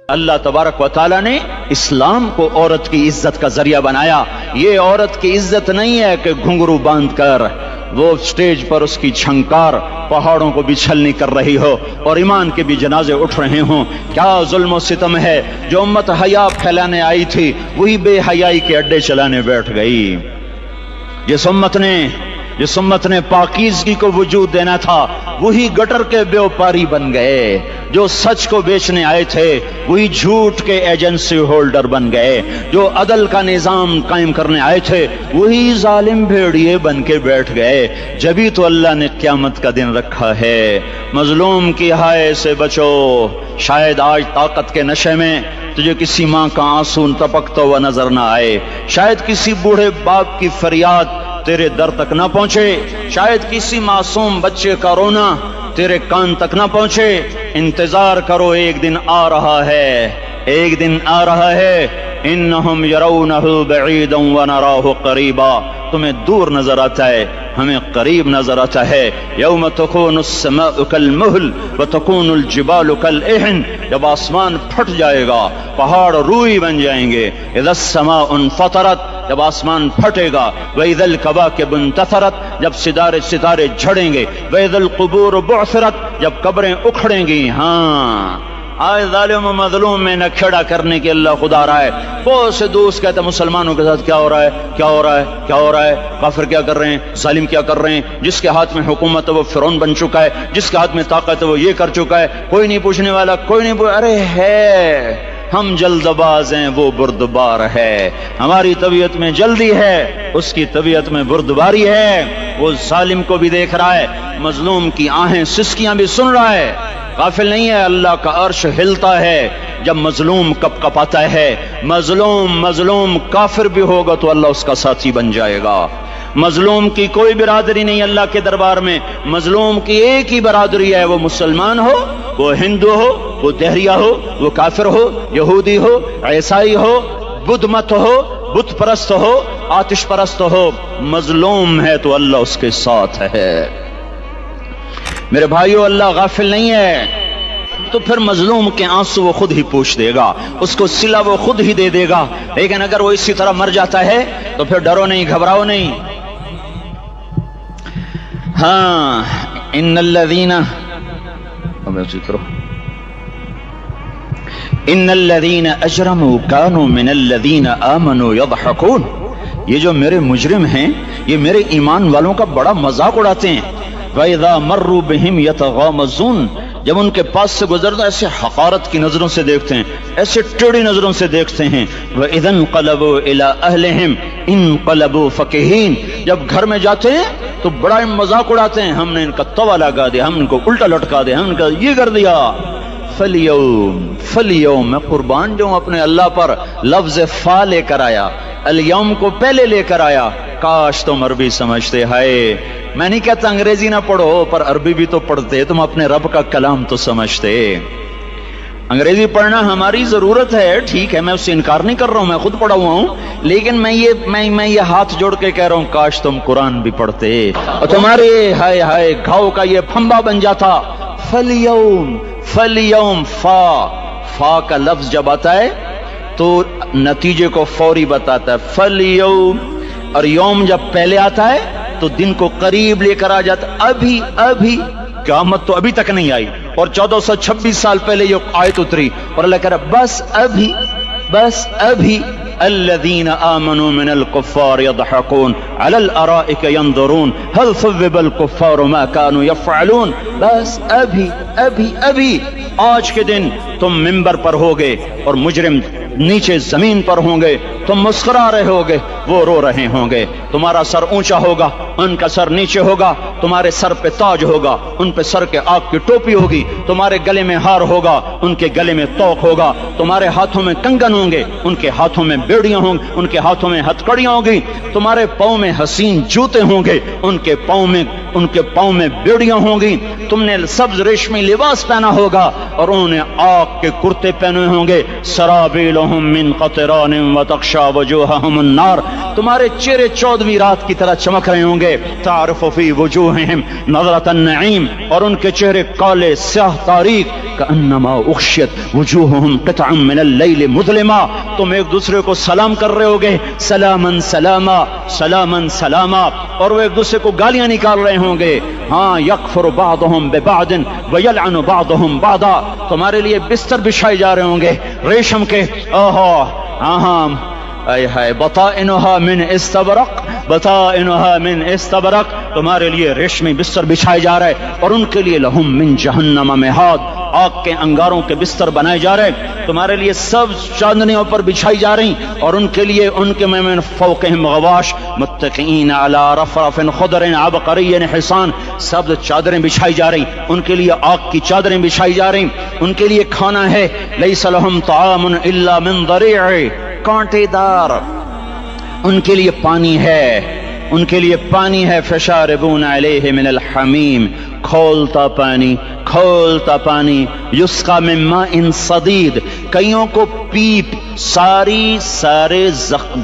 اللہ تبارک و تعالیٰ نے اسلام کو عورت کی عزت کا ذریعہ بنایا. یہ عورت کی عزت نہیں ہے کہ گھنگرو باندھ کر وہ سٹیج پر اس کی چھنکار پہاڑوں کو بھی چھلنی کر رہی ہو اور ایمان کے بھی جنازے اٹھ رہے ہوں. کیا ظلم و ستم ہے. جو امت حیا پھیلانے آئی تھی وہی بے حیائی کے اڈے چلانے بیٹھ گئی. جس امت نے پاکیزگی کو وجود دینا تھا وہی گٹر کے بیوپاری بن گئے. جو سچ کو بیچنے آئے تھے وہی جھوٹ کے ایجنسی ہولڈر بن گئے. جو عدل کا نظام قائم کرنے آئے تھے وہی ظالم بھیڑیے بن کے بیٹھ گئے. جبھی تو اللہ نے قیامت کا دن رکھا ہے. مظلوم کی ہائے سے بچو. شاید آج طاقت کے نشے میں تجھے کسی ماں کا آنسو ٹپکتا ہوا نظر نہ آئے. شاید کسی بوڑھے باپ کی فریاد تیرے در تک نہ پہنچے. شاید کسی معصوم بچے کا رونا تیرے کان تک نہ پہنچے. انتظار کرو، ایک دن آ رہا ہے، ایک دن آ رہا ہے. انہم یرونہ بعیدا ونراہ قریبا. تمہیں دور نظر آتا ہے، ہمیں قریب نظر آتا ہے. یوم تکون السماء کالمہل وتکون الجبال کالعہن. جب آسمان پھٹ جائے گا پہاڑ روئی بن جائیں گے. اذا السماء انفطرت. جب آسمان پھٹے گا. وَإِذَا الْكَوَاكِبُ انتثرت. جب ستارے جھڑیں گے. وَإِذَا الْقُبُورُ بُعْثِرَتْ. جب قبریں اکھڑیں گی. ہاں آج ظالم و مظلوم میں نہ کھڑا کرنے کے اللہ خدا رہا ہے. بہت سے دوست کہتے ہیں مسلمانوں کے ساتھ کیا ہو رہا ہے، کیا ہو رہا ہے، کیا ہو رہا ہے. کافر کیا کر رہے ہیں، ظالم کیا کر رہے ہیں. جس کے ہاتھ میں حکومت ہے وہ فرعون بن چکا ہے، جس کے ہاتھ میں طاقت ہے وہ یہ کر چکا ہے. کوئی نہیں پوچھنے والا، کوئی نہیں ارے ہے ہم جلد باز ہیں، وہ بردبار ہے. ہماری طبیعت میں جلدی ہے، اس کی طبیعت میں بردباری ہے. وہ ظالم کو بھی دیکھ رہا ہے، مظلوم کی آہیں سسکیاں بھی سن رہا ہے. غافل نہیں ہے. اللہ کا عرش ہلتا ہے جب مظلوم کپ کپاتا ہے. مظلوم کافر بھی ہوگا تو اللہ اس کا ساتھی بن جائے گا. مظلوم کی کوئی برادری نہیں اللہ کے دربار میں. مظلوم کی ایک ہی برادری ہے، وہ مسلمان ہو، وہ ہندو ہو، وہ دہریہ ہو، وہ کافر ہو، یہودی ہو، عیسائی ہو، بدھ مت ہو، بت پرست ہو، آتش پرست ہو. مظلوم ہے تو اللہ اس کے ساتھ ہے. میرے بھائیو اللہ غافل نہیں ہے. تو پھر مظلوم کے آنسو وہ خود ہی پوچھ دے گا، اس کو صلہ وہ خود ہی دے دے گا. لیکن اگر وہ اسی طرح مر جاتا ہے تو پھر ڈرو نہیں، گھبراؤ نہیں. ہاں ان الذین اجرموا كانوا من الذین آمنوا يضحكون. یہ جو میرے مجرم ہیں یہ میرے ایمان والوں کا بڑا مذاق اڑاتے ہیں. وَإِذَا مَرُّوا بِهِمْ يَتَغَامَزُونَ. جب ان کے پاس سے گزرتا ایسے حقارت کی نظروں سے دیکھتے ہیں، ایسے ٹیڑھی نظروں سے دیکھتے ہیں. وَإِذَا انْقَلَبُوا إِلَىٰ أَهْلِهِمْ انْقَلَبُوا فَكِهِينَ. جب گھر میں جاتے ہیں تو بڑا مذاق اڑاتے ہیں، ہم نے ان کا توا لگا دیا، ہم ان کو الٹا لٹکا دیا، ہم ان کا یہ کر دیا. فَالْيَوْمَ میں قربان جو اپنے اللہ پر لفظ فا لے کر آیا، الیوم کو پہلے لے کر آیا. کاش تم عربی سمجھتے. ہائے میں نہیں کہتا انگریزی نہ پڑھو، پر عربی بھی تو پڑھتے، تم اپنے رب کا کلام تو سمجھتے. انگریزی پڑھنا ہماری ضرورت ہے، ٹھیک ہے، میں اس سے انکار نہیں کر رہا ہوں، میں خود پڑھا ہوا ہوں. لیکن میں یہ ہاتھ جوڑ کے کہہ رہا ہوں کاش تم قرآن بھی پڑھتے اور تمہارے ہائے ہائے گھاؤ کا یہ پھمبا بن جاتا. فَالْيَوْمَ فا کا لفظ جب آتا ہے تو نتیجے کو فوری بتاتا ہے. فَالْيَوْمَ. اور یوم جب پہلے آتا ہے تو دن کو قریب لے کر آ جاتا. ابھی قیامت تو ابھی تک نہیں آئی اور 1426 سال پہلے یہ آیت اتری اور اللہ کہہ رہا بس ابھی الذين آمنوا من الكفار يضحكون على الارائك ينظرون هل ثوب الكفار ما كانوا يفعلون. بس ابھی آج کے دن تم منبر پر ہوگے اور مجرم نیچے زمین پر ہوں گے. تم مسکرا رہے ہوگے، وہ رو رہے ہوں گے. تمہارا سر اونچا ہوگا، ان کا سر نیچے ہوگا. تمہارے سر پہ تاج ہوگا، ان پہ سر کے آگ کی ٹوپی ہوگی. تمہارے گلے میں ہار ہوگا، ان کے گلے میں توق ہوگا. تمہارے ہاتھوں میں کنگن ہوں گے، ان کے ہاتھوں میں بیڑیاں ہوں گی، ان کے ہاتھوں میں ہتھکڑیاں ہوں گی. تمہارے پاؤں میں حسین جوتے ہوں گے، ان کے پاؤں میں ان کے پاؤں میں بیڑیاں ہوں گی، تم نے سبز ریشمی لباس پہنا ہوگا اور انہوں نے آگ کے کرتے پہنے ہوں گے، سرابیلہم من قطران وتغشی وجوہہم النار، تمہارے چہرے 14ویں رات کی طرح چمک رہے ہوں گے، تعرف فی وجوہہم نظرۃ النعیم، اور ان کے چہرے کالے سیاہ تاریک، کأنما اغشیت وجوہہم قطعا من اللیل مظلما، تم ایک دوسرے کو سلام کر رہے ہوگے، سلامن سلاما سلامن سلاما، اور وہ ایک دوسرے کو گالیاں نکال رہے ہوں گے، ہاں یکفر بعضهم ببعض ویلعن بعضهم بعضا، تمہارے لیے بستر بچھائے جا رہے ہوں گے ریشم کے، ہاں اے ہائے، بطائنها من استبرق بطائنها من استبرق، تمہارے لیے ریشمی بستر بچھائے جا رہے، اور ان کے لیے لہم من جہنم مہاد، آگ کے انگاروں کے بستر بنائے جا رہے، تمہارے لیے سب چاندنیوں پر بچھائی جا رہی، اور ان کے لیے ان کے من فوقہم غواش متکئین علی رفرف خضر عبقری حسان، سب چادریں بچھائی جا رہی، ان کے لیے آگ کی چادریں بچھائی جا رہی، ان کے لیے کھانا ہے، لیس لہم طعام الا من ضریع، کانٹے دار، ان کے لیے پانی ہے، ان کے لیے پانی ہے، فشاربون علیہ من الحمیم، کھولتا پانی، کھولتا پانی، یسقا من ماء صدید، کئیوں کو پیپ، سارے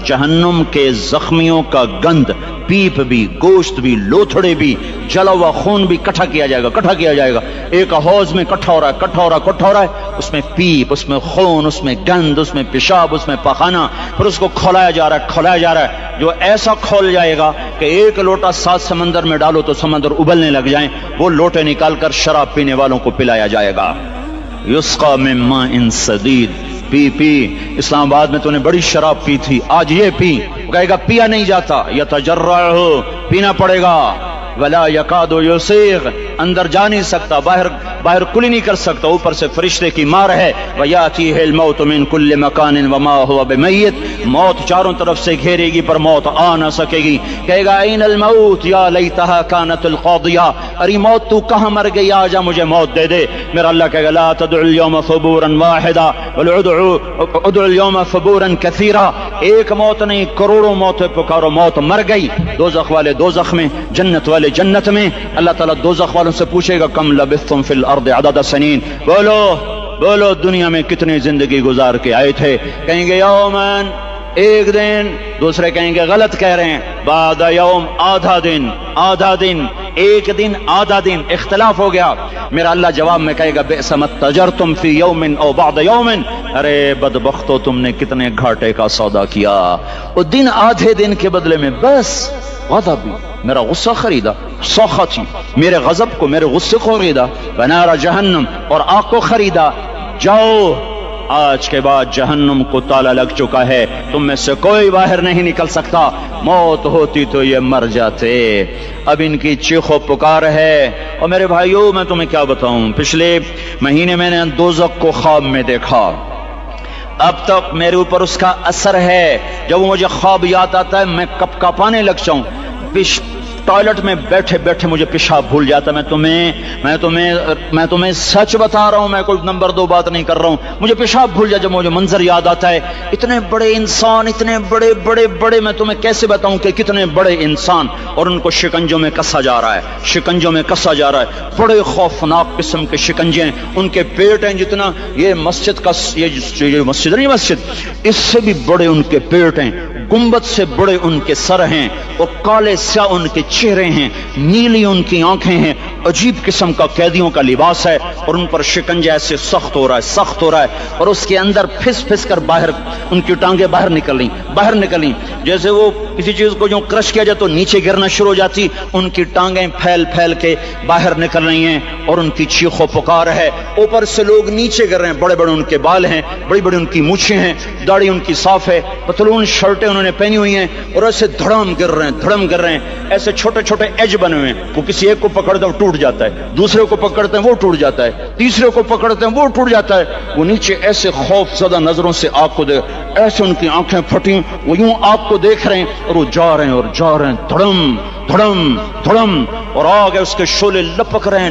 جہنم کے زخمیوں کا گند، پیپ بھی، گوشت بھی، لوتھڑے بھی، جلا ہوا خون بھی کٹھا کیا جائے گا، ایک حوض میں کٹھا ہو رہا ہے، اس میں پیپ، اس میں خون، اس میں گند، اس میں پیشاب، اس میں پخانہ، پھر اس کو کھولایا جا رہا ہے، جو ایسا کھول جائے گا کہ ایک لوٹا 7 سمندر میں ڈالو تو سمندر ابلنے لگ جائیں، وہ لوٹے نکال کر شراب پینے والوں کو پلایا جائے گا، یسقا من ماء صدید، پی اسلام آباد میں تو نے بڑی شراب پی تھی، آج یہ پی، کہے گا پیا نہیں جاتا، یتجرعہ، پینا پڑے گا، ولا یکاد یسیغ، اندر جا نہیں سکتا، باہر کلی نہیں کر سکتا، اوپر سے فرشتے کی مار ہے، ویاتیہ الموت من کل مکان وما هو بمیت، موت چاروں طرف سے گھیرے گی پر موت آ نہ سکے گی، کہے گا این الموت یا لیتہا کانت القاضیہ، ارے موت تو کہاں مر گئی، آجا مجھے موت دے دے، میرا اللہ کہے گا لا تدعو اليوم ثبورا واحدا بل ادعو اليوم ثبورا کثیرا، ایک موت نہیں کروڑوں موتیں پکارو، موت مر گئی، دوزخ والے دوزخ میں، جنت والے جنت میں، اللہ تعالیٰ دوزخ والوں سے پوچھے گا کم لبثتم فی الارض عدد سنین، بولو دنیا میں کتنی زندگی گزار کے آئے تھے، کہیں گے یومن، ایک دن، دوسرے کہیں گے غلط کہہ رہے ہیں، بعد یوم، آدھا دن، ایک دن آدھا دن، اختلاف ہو گیا، میرا اللہ جواب میں کہے گا بئس ما تجرتم فی یوم او بعد یوم، ارے بدبختو تم نے کتنے گھاٹے کا سودا کیا، وہ دن آدھے دن کے بدلے میں بس غضبی، میرا غصہ خریدا، سخطی، میرے غضب کو، میرے غصے کو خریدا، بنار جہنم، اور آگ کو خریدا، جاؤ آج کے بعد جہنم کو تالا لگ چکا ہے، تم میں سے کوئی باہر نہیں نکل سکتا، موت ہوتی تو یہ مر جاتے، اب ان کی چیخ و پکار ہے، اور میرے بھائیوں میں تمہیں کیا بتاؤں، پچھلے مہینے میں نے دوزخ کو خواب میں دیکھا، اب تک میرے اوپر اس کا اثر ہے، جب مجھے خواب یاد آتا ہے میں کپ کپانے لگ جاؤں، ٹوائلٹ میں بیٹھے بیٹھے مجھے پیشاب بھول جاتا، میں تمہیں سچ بتا رہا ہوں، میں کوئی نمبر 2 بات نہیں کر رہا ہوں، مجھے پیشاب بھول جاتا جب مجھے منظر یاد آتا ہے، اتنے بڑے انسان، اتنے بڑے میں تمہیں کیسے بتاؤں کہ کتنے بڑے انسان، اور ان کو شکنجوں میں کسا جا رہا ہے، بڑے خوفناک قسم کے شکنجے ہیں، ان کے پیٹ ہیں جتنا یہ مسجد کا، یہ مسجد نہیں، مسجد اس سے بھی بڑے ان کے پیٹ ہیں، گنبد سے بڑے ان کے سر ہیں، اور کالے سیاہ ان کے چہرے ہیں، نیلی ان کی آنکھیں ہیں، عجیب قسم کا قیدیوں کا لباس ہے، اور ان پر شکنجہ ایسے سخت ہو رہا ہے، اور اس کے اندر پھس کر باہر ان کی ٹانگیں باہر نکلیں، جیسے وہ کسی چیز کو جو کرش کیا جائے تو نیچے گرنا شروع ہو جاتی، ان کی ٹانگیں پھیل کے باہر نکل رہی ہیں، اور ان کی چیخ و پکار ہے، اوپر سے لوگ نیچے گر رہے ہیں، بڑے ان کے بال ہیں، بڑی ان کی مونچھیں ہیں، داڑھی ان کی صاف ہے، پتلون شرٹیں انہوں نے پہنی ہوئی ہیں، اور ایسے دھڑم گر رہے ہیں، ایسے چھوٹے ایج بنے ہوئے ہیں، وہ کسی ایک کو پکڑتے ہیں وہ ٹوٹ جاتا ہے، دوسرے کو پکڑتے ہیں وہ ٹوٹ جاتا ہے، تیسرے کو پکڑتے ہیں وہ ٹوٹ جاتا ہے، وہ نیچے ایسے خوف زدہ نظروں سے آگ کو دیکھ، ایسے ان کی آنکھیں پھٹی، وہ یوں آگ کو دیکھ رہے ہیں، اور وہ جا رہے ہیں دھڑم، اور آگے اس کے شعلے لپک رہے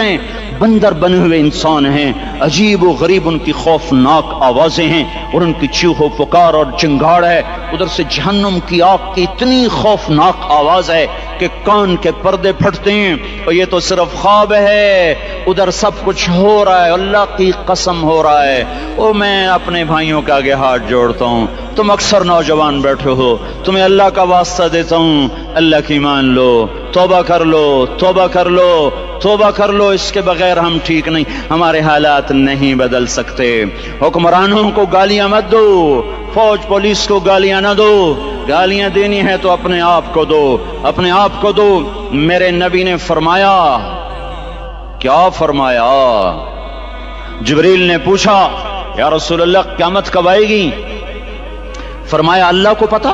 ہیں، بندر بنے ہوئے انسان ہیں، عجیب و غریب ان کی خوفناک آوازیں ہیں، اور ان کی چیخ و پکار اور چنگاڑ ہے، ادھر سے جہنم کی آگ کی اتنی خوفناک آواز ہے کہ کان کے پردے پھٹتے ہیں، اور یہ تو صرف خواب ہے، ادھر سب کچھ ہو رہا ہے، اللہ کی قسم ہو رہا ہے۔ او میں اپنے بھائیوں کے آگے ہاتھ جوڑتا ہوں، تم اکثر نوجوان بیٹھے ہو، تمہیں اللہ کا واسطہ دیتا ہوں، اللہ کی مان لو، توبہ کر لو، توبہ کر لو، توبہ کر لو، اس کے بغیر ہم ٹھیک نہیں، ہمارے حالات نہیں بدل سکتے۔ حکمرانوں کو گالیاں مت دو، فوج پولیس کو گالیاں نہ دو، گالیاں دینی ہے تو اپنے آپ کو دو، اپنے آپ کو دو۔ میرے نبی نے فرمایا، کیا فرمایا؟ جبریل نے پوچھا یا رسول اللہ قیامت کب آئے گی؟ فرمایا اللہ کو پتا۔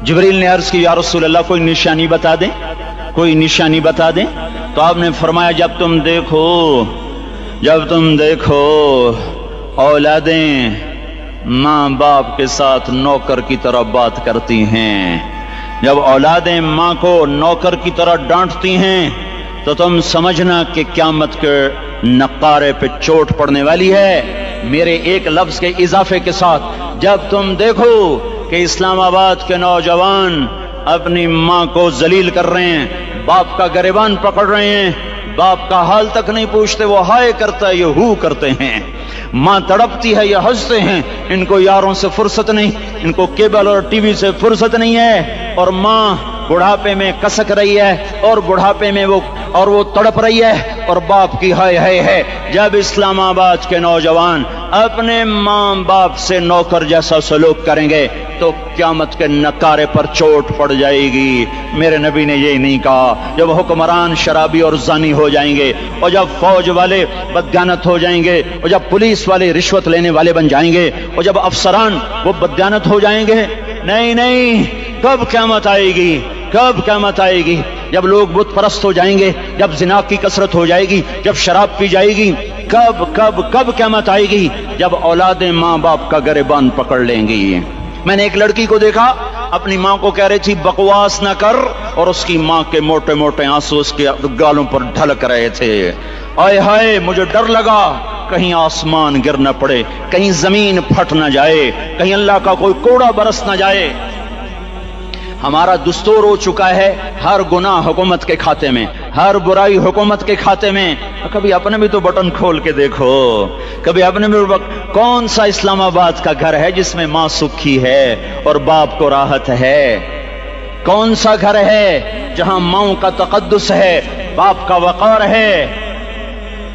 جبریل نے عرض کی یا رسول اللہ کوئی نشانی بتا دیں، کوئی نشانی بتا دیں۔ تو آپ نے فرمایا جب تم دیکھو اولادیں ماں باپ کے ساتھ نوکر کی طرح بات کرتی ہیں، جب اولادیں ماں کو نوکر کی طرح ڈانٹتی ہیں، تو تم سمجھنا کہ قیامت کے نقارے پہ چوٹ پڑنے والی ہے۔ میرے ایک لفظ کے اضافے کے ساتھ، جب تم دیکھو کہ اسلام آباد کے نوجوان اپنی ماں کو ذلیل کر رہے ہیں، باپ کا گریبان پکڑ رہے ہیں، باپ کا حال تک نہیں پوچھتے، وہ ہائے کرتا ہے یہ ہو کرتے ہیں، ماں تڑپتی ہے یہ ہنستے ہیں، ان کو یاروں سے فرصت نہیں، ان کو کیبل اور ٹی وی سے فرصت نہیں ہے، اور ماں بڑھاپے میں کسک رہی ہے، اور بڑھاپے میں وہ تڑپ رہی ہے، اور باپ کی ہائے ہائے ہے۔ جب اسلام آباد کے نوجوان اپنے ماں باپ سے نوکر جیسا سلوک کریں گے تو قیامت کے نکارے پر چوٹ پڑ جائے گی۔ میرے نبی نے یہ نہیں کہا جب حکمران شرابی اور زانی ہو جائیں گے، اور جب فوج والے بددیانت ہو جائیں گے، اور جب پولیس والے رشوت لینے والے بن جائیں گے، اور جب افسران وہ بددیانت ہو جائیں گے، نہیں، کب قیامت آئے گی؟ کب قیامت آئے گی؟ جب لوگ بت پرست ہو جائیں گے، جب زنا کی کثرت ہو جائے گی، جب شراب پی جائے گی، کب قیامت آئے گی؟ جب اولادیں ماں باپ کا گریبان پکڑ لیں گی۔ میں نے ایک لڑکی کو دیکھا، اپنی ماں کو کہہ رہی تھی بکواس نہ کر، اور اس کی ماں کے موٹے موٹے آنسو اس کے گالوں پر ڈھلک رہے تھے۔ آئے ہائے، مجھے ڈر لگا کہیں آسمان گر نہ پڑے، کہیں زمین پھٹ نہ جائے، کہیں اللہ کا کوئی کوڑا برس نہ جائے۔ ہمارا دستور ہو چکا ہے ہر گناہ حکومت کے کھاتے میں، ہر برائی حکومت کے کھاتے میں۔ کبھی اپنے بھی تو بٹن کھول کے دیکھو، کبھی اپنے بھی کون سا اسلام آباد کا گھر ہے جس میں ماں سکھی ہے اور باپ کو راحت ہے؟ کون سا گھر ہے جہاں ماؤں کا تقدس ہے، باپ کا وقار ہے؟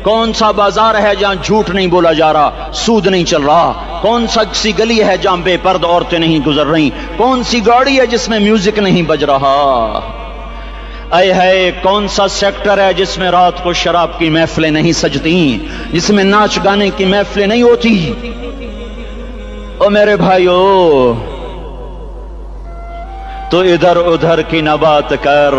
کون سا بازار ہے جہاں جھوٹ نہیں بولا جا رہا، سود نہیں چل رہا؟ کون سا سی گلی ہے جہاں بے پرد عورتیں نہیں گزر رہی؟ کون سی گاڑی ہے جس میں میوزک نہیں بج رہا؟ اے ہے کون سا سیکٹر ہے جس میں رات کو شراب کی محفلیں نہیں سجتی، جس میں ناچ گانے کی محفلیں نہیں ہوتی؟ او میرے بھائیو، تو ادھر ادھر کی نہ بات کر،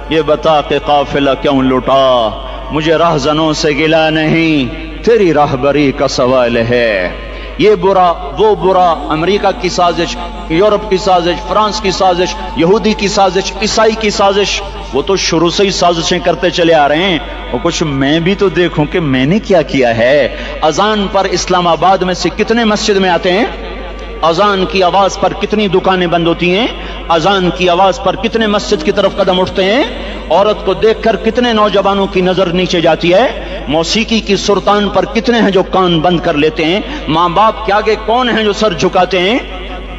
یہ بتا کہ قافلہ کیوں لٹا؟ مجھے راہزنوں سے گلا نہیں، تیری راہبری کا سوال ہے۔ یہ برا وہ برا، امریکہ کی سازش، یورپ کی سازش، فرانس کی سازش، یہودی کی سازش، عیسائی کی سازش، وہ تو شروع سے ہی سازشیں کرتے چلے آ رہے ہیں۔ اور کچھ میں بھی تو دیکھوں کہ میں نے کیا کیا ہے۔ اذان پر اسلام آباد میں سے کتنے مسجد میں آتے ہیں؟ اذان کی آواز پر کتنی دکانیں بند ہوتی ہیں؟ اذان کی آواز پر کتنے مسجد کی طرف قدم اٹھتے ہیں؟ عورت کو دیکھ کر کتنے نوجوانوں کی نظر نیچے جاتی ہے؟ موسیقی کی سرطان پر کتنے ہیں جو کان بند کر لیتے ہیں؟ ماں باپ کے آگے کون ہیں جو سر جھکاتے ہیں؟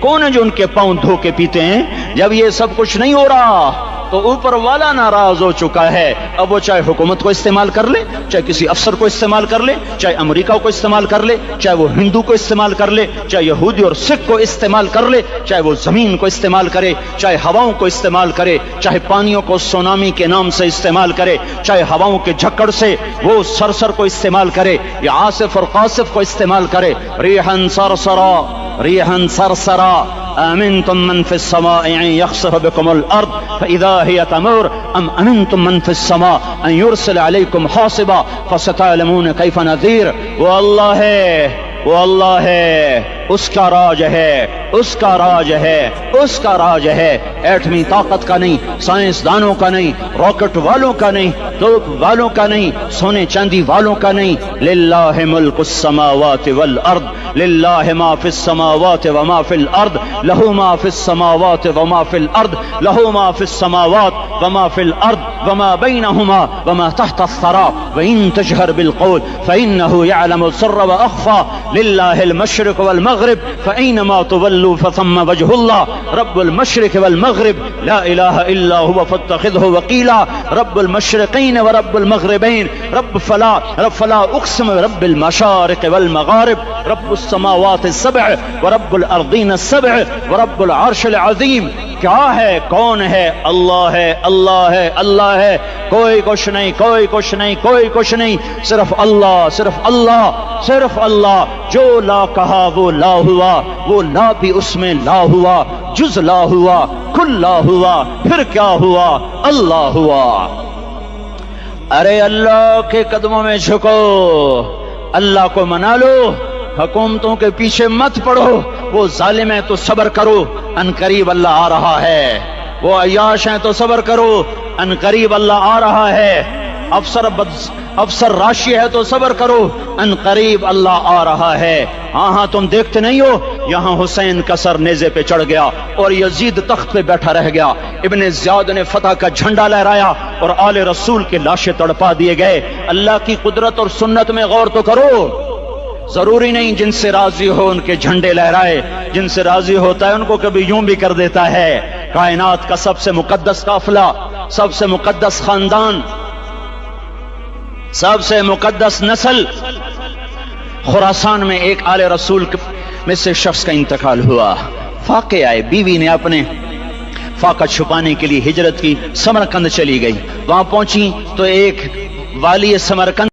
کون ہے جو ان کے پاؤں دھو کے پیتے ہیں؟ جب یہ سب کچھ نہیں ہو رہا تو اوپر والا ناراض ہو چکا ہے۔ اب وہ چاہے حکومت کو استعمال کر لے، چاہے کسی افسر کو استعمال کر لے، چاہے امریکہ کو استعمال کر لے، چاہے وہ ہندو کو استعمال کر لے، چاہے یہودی اور سکھ کو استعمال کر لے، چاہے وہ زمین کو استعمال کرے، چاہے ہواؤں کو استعمال کرے، چاہے پانیوں کو سونامی کے نام سے استعمال کرے، چاہے ہواؤں کے جھکڑ سے وہ سرسر کو استعمال کرے یا آصف اور قاصف کو استعمال کرے۔ ریحن سرسرا، ریحن سرسرا، آمنتم من فی السماء ان یخسف بکم الارض فاذا ہی تمور ام امنتم من فی السماء ان یرسل علیکم حاصبا فستعلمون کیف نذیر۔ وہ اللہ ہے وہ اللہ ہے، اس کا راج ہے، اس کا راج ہے، اس کا راج ہے۔ ایٹمی طاقت کا نہیں، سائنسدانوں کا نہیں، راکٹ والوں کا نہیں، توپ والوں کا نہیں، سونے چاندی والوں کا نہیں۔ للہ ملک السماوات والارض، للہ ما فی السماوات وما فی الارض، لہو ما فی السماوات وما فی الارض، لہو ما فی السماوات وما فی الارض وما بینہما وما تحت الثرى وإن تجهر بالقول فإنه يعلم السر وأخفى لله المشرق والمغرب فأينما تولوا فثم وجه الله رب المشرق والمغرب لا إله إلا هو فاتخذه وكيلا رب المشرقين ورب المغربين رب فلا أقسم برب المشارق والمغارب رب السماوات السبع ورب الأرضين السبع ورب العرش العظيم۔ کیا ہے، کون ہے؟ اللہ ہے، اللہ ہے، اللہ ہے، کوئی کچھ نہیں، کوئی کچھ نہیں، کوئی کچھ نہیں، صرف اللہ، صرف اللہ، صرف اللہ۔ جو لا کہا وہ لا ہوا، وہ لا بھی اس میں لا ہوا، جز لا ہوا، کل لا ہوا، پھر کیا ہوا؟ اللہ ہوا۔ ارے اللہ کے قدموں میں جھکو، اللہ کو منا لو، حکومتوں کے پیچھے مت پڑو۔ وہ ظالم ہے تو صبر کرو، ان قریب اللہ آ رہا ہے۔ وہ عیاش ہیں تو صبر کرو، ان قریب اللہ آ رہا ہے۔ افسر راشی ہے تو صبر کرو، ان قریب اللہ آ رہا ہے۔ ہاں تم دیکھتے نہیں ہو، یہاں حسین کا سر نیزے پہ چڑھ گیا اور یزید تخت پہ بیٹھا رہ گیا، ابن زیاد نے فتح کا جھنڈا لہرایا اور آل رسول کے لاشیں تڑپا دیے گئے۔ اللہ کی قدرت اور سنت میں غور تو کرو۔ ضروری نہیں جن سے راضی ہو ان کے جھنڈے لہرائے، جن سے راضی ہوتا ہے ان کو کبھی یوں بھی کر دیتا ہے۔ کائنات کا سب سے مقدس قافلہ، سب سے مقدس خاندان، سب سے مقدس نسل، خراسان میں ایک آل رسول میں سے شخص کا انتقال ہوا۔ فاقے آئے، بیوی نے اپنے فاقہ چھپانے کے لیے ہجرت کی، سمرقند چلی گئی۔ وہاں پہنچی تو ایک والی سمرقند